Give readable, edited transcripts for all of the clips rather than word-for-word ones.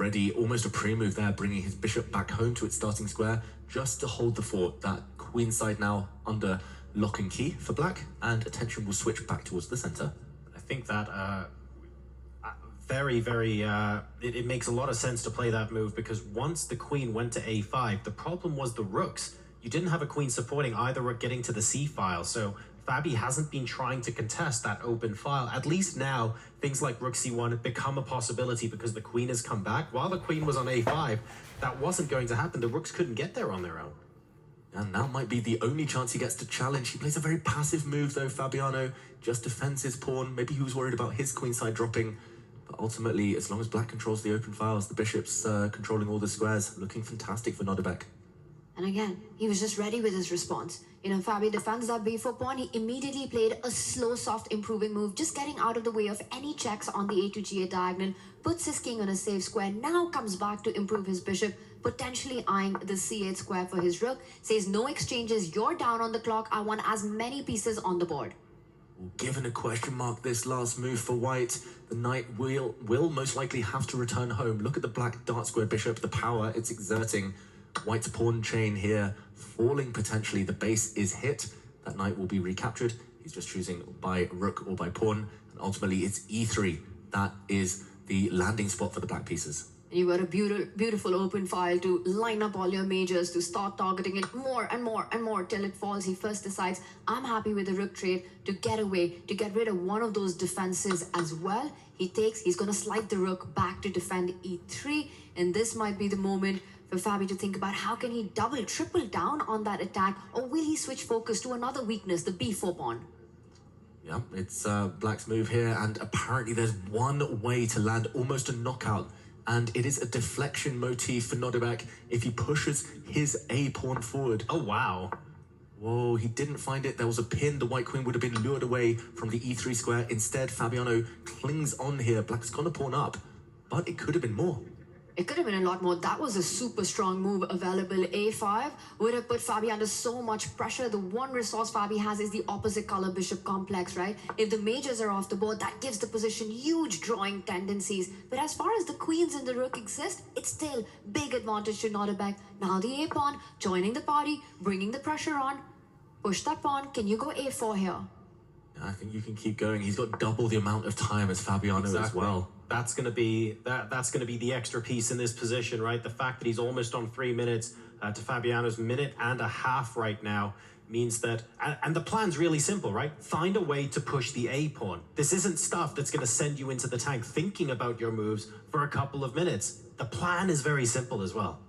ready, almost a pre-move there, bringing his bishop back home to its starting square, just to hold the fort. That queenside now under lock and key for black, and attention will switch back towards the center. I think that it makes a lot of sense to play that move, because once the queen went to a5, the problem was the rooks. You didn't have a queen supporting either rook getting to the c file, so Fabi hasn't been trying to contest that open file. At least now, things like rook c1 become a possibility because the queen has come back. While the queen was on a5, that wasn't going to happen. The rooks couldn't get there on their own. And now might be the only chance he gets to challenge. He plays a very passive move though, Fabiano. Just defends his pawn. Maybe he was worried about his queenside dropping. But ultimately, as long as black controls the open files, the bishop's controlling all the squares. Looking fantastic for Nodirbek. And again, he was just ready with his response. You know, Fabi defends that b4 pawn. He immediately played a slow, soft, improving move, just getting out of the way of any checks on the a to g8 diagonal, puts his king on a safe square, now comes back to improve his bishop, potentially eyeing the c8 square for his rook, says no exchanges, you're down on the clock, I want as many pieces on the board. Well, given a question mark, this last move for white, the knight will most likely have to return home. Look at the black dart square bishop, the power it's exerting. White's pawn chain here, falling potentially. The base is hit. That knight will be recaptured. He's just choosing by rook or by pawn. And ultimately, it's e3. That is the landing spot for the black pieces. And you've got a beautiful open file to line up all your majors, to start targeting it more and more and more till it falls. He first decides, I'm happy with the rook trade to get away, to get rid of one of those defenses as well. He's going to slide the rook back to defend e3. And this might be the moment for Fabi to think about how can he double, triple down on that attack, or will he switch focus to another weakness, the b4 pawn? Yeah, it's black's move here, and apparently there's one way to land almost a knockout, and it is a deflection motif for Nodirbek if he pushes his a pawn forward. Oh, wow. Whoa, he didn't find it. There was a pin. The white queen would have been lured away from the e3 square. Instead, Fabiano clings on here. Black's gone to pawn up, but it could have been more. It could have been a lot more. That was a super strong move available. a5 would have put Fabi under so much pressure. The one resource Fabi has is the opposite color bishop complex, right? If the majors are off the board, that gives the position huge drawing tendencies. But as far as the queens and the rook exist, it's still big advantage to Nodirbek. Now the a pawn joining the party, bringing the pressure on. Push that pawn. Can you go a4 here? I think you can keep going. He's got double the amount of time as Fabiano as well. That's going to be the extra piece in this position, right? The fact that he's almost on 3 minutes to Fabiano's minute and a half right now means that, and the plan's really simple, right? Find a way to push the a pawn. This isn't stuff that's going to send you into the tank thinking about your moves for a couple of minutes. The plan is very simple as well.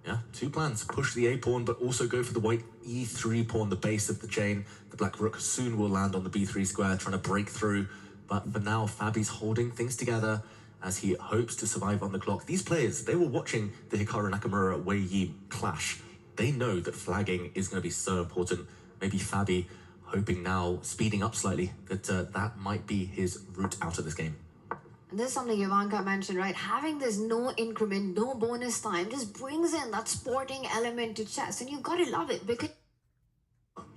Yeah, two plans. Push the a pawn, but also go for the white e3 pawn, the base of the chain. The black rook soon will land on the b3 square, trying to break through. But for now, Fabi's holding things together as he hopes to survive on the clock. These players, they were watching the Hikaru Nakamura Wei Yi clash. They know that flagging is going to be so important. Maybe Fabi hoping now, speeding up slightly, that that might be his route out of this game. And this is something Ivanka mentioned, right? Having this no increment, no bonus time just brings in that sporting element to chess. And you've got to love it because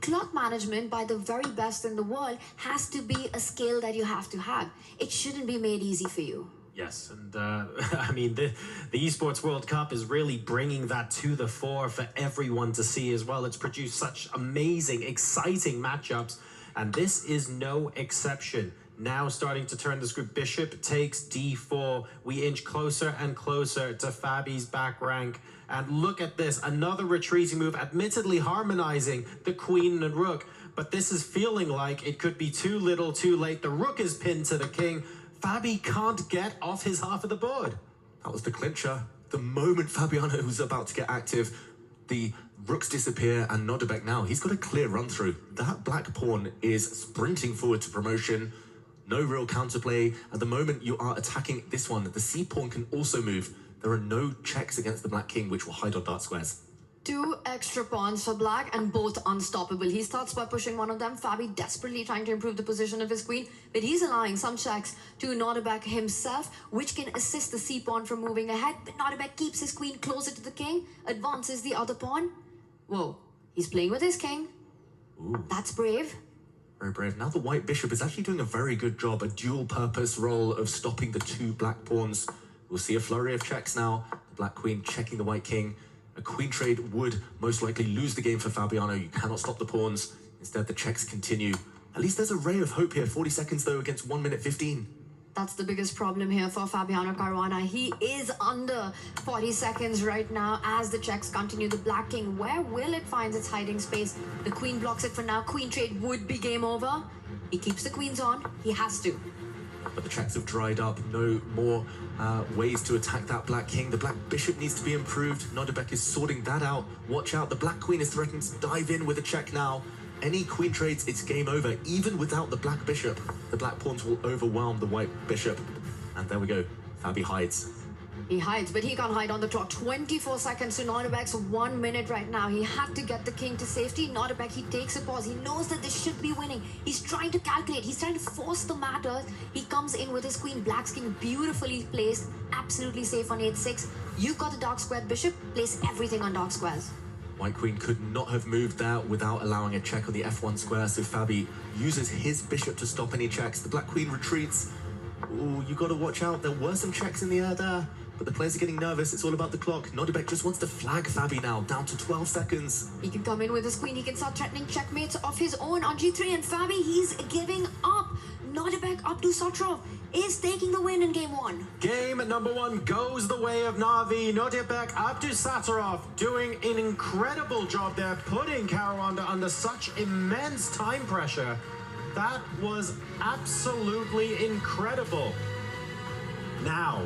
clock management by the very best in the world has to be a skill that you have to have. It shouldn't be made easy for you. Yes, and I mean, the Esports World Cup is really bringing that to the fore for everyone to see as well. It's produced such amazing, exciting matchups, and this is no exception. Now starting to turn this group. Bishop takes d4. We inch closer and closer to Fabi's back rank. And look at this, another retreating move, admittedly harmonizing the queen and rook. But this is feeling like it could be too little, too late. The rook is pinned to the king. Fabi can't get off his half of the board. That was the clincher. The moment Fabiano was about to get active, the rooks disappear, and Nodirbek now, he's got a clear run through. That black pawn is sprinting forward to promotion. No real counterplay. At the moment you are attacking this one, the c pawn can also move. There are no checks against the black king, which will hide on dart squares. 2 extra pawns for black and both unstoppable. He starts by pushing one of them. Fabi desperately trying to improve the position of his queen, but he's allowing some checks to Nodirbek himself, which can assist the c pawn from moving ahead. But Nodirbek keeps his queen closer to the king, advances the other pawn. Whoa, he's playing with his king. Ooh. That's brave. Very brave. Now the white bishop is actually doing a very good job, a dual purpose role of stopping the 2 black pawns We'll see a flurry of checks now. The black queen checking the white king. A queen trade would most likely lose the game for Fabiano. You cannot stop the pawns. Instead, the checks continue. At least there's a ray of hope here. 40 seconds, though, against 1 minute 15. That's the biggest problem here for Fabiano Caruana. He is under 40 seconds right now as the checks continue. The black king, where will it find its hiding space? The queen blocks it for now. Queen trade would be game over. He keeps the queens on. He has to. But the checks have dried up. No more ways to attack that black king. The black bishop needs to be improved. Nodirbek is sorting that out. Watch out. The black queen is threatened to dive in with a check now. Any queen trades, it's game over. Even without the black bishop, the black pawns will overwhelm the white bishop. And there we go. Fabi hides. He hides, but he can't hide on the clock. 24 seconds to Nodirbek's 1 minute right now. He had to get the king to safety. Nodirbek, he takes a pause. He knows that this should be winning. He's trying to calculate. He's trying to force the matters. He comes in with his queen. Black's king beautifully placed. Absolutely safe on 8-6. You've got the dark squared bishop. Place everything on dark squares. White queen could not have moved there without allowing a check on the f1 square, so Fabi uses his bishop to stop any checks. The black queen retreats. Ooh, you got to watch out. There were some checks in the air there, but the players are getting nervous. It's all about the clock. Nodirbek just wants to flag Fabi now, down to 12 seconds. He can come in with his queen. He can start threatening checkmates of his own on g3, and Fabi, he's giving up. Nodirbek Abdusattorov is taking the win in game 1. Game number 1 goes the way of Navi. Nodirbek Abdusattorov doing an incredible job there, putting Caruana under such immense time pressure. That was absolutely incredible. Now,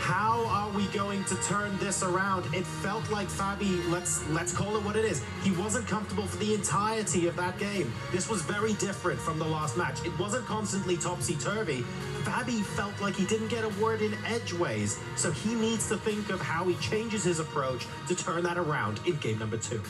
how are we going to turn this around? It felt like Fabi, let's call it what it is. He wasn't comfortable for the entirety of that game. This was very different from the last match. It wasn't constantly topsy-turvy. Fabi felt like he didn't get a word in edgeways, so he needs to think of how he changes his approach to turn that around in game number 2.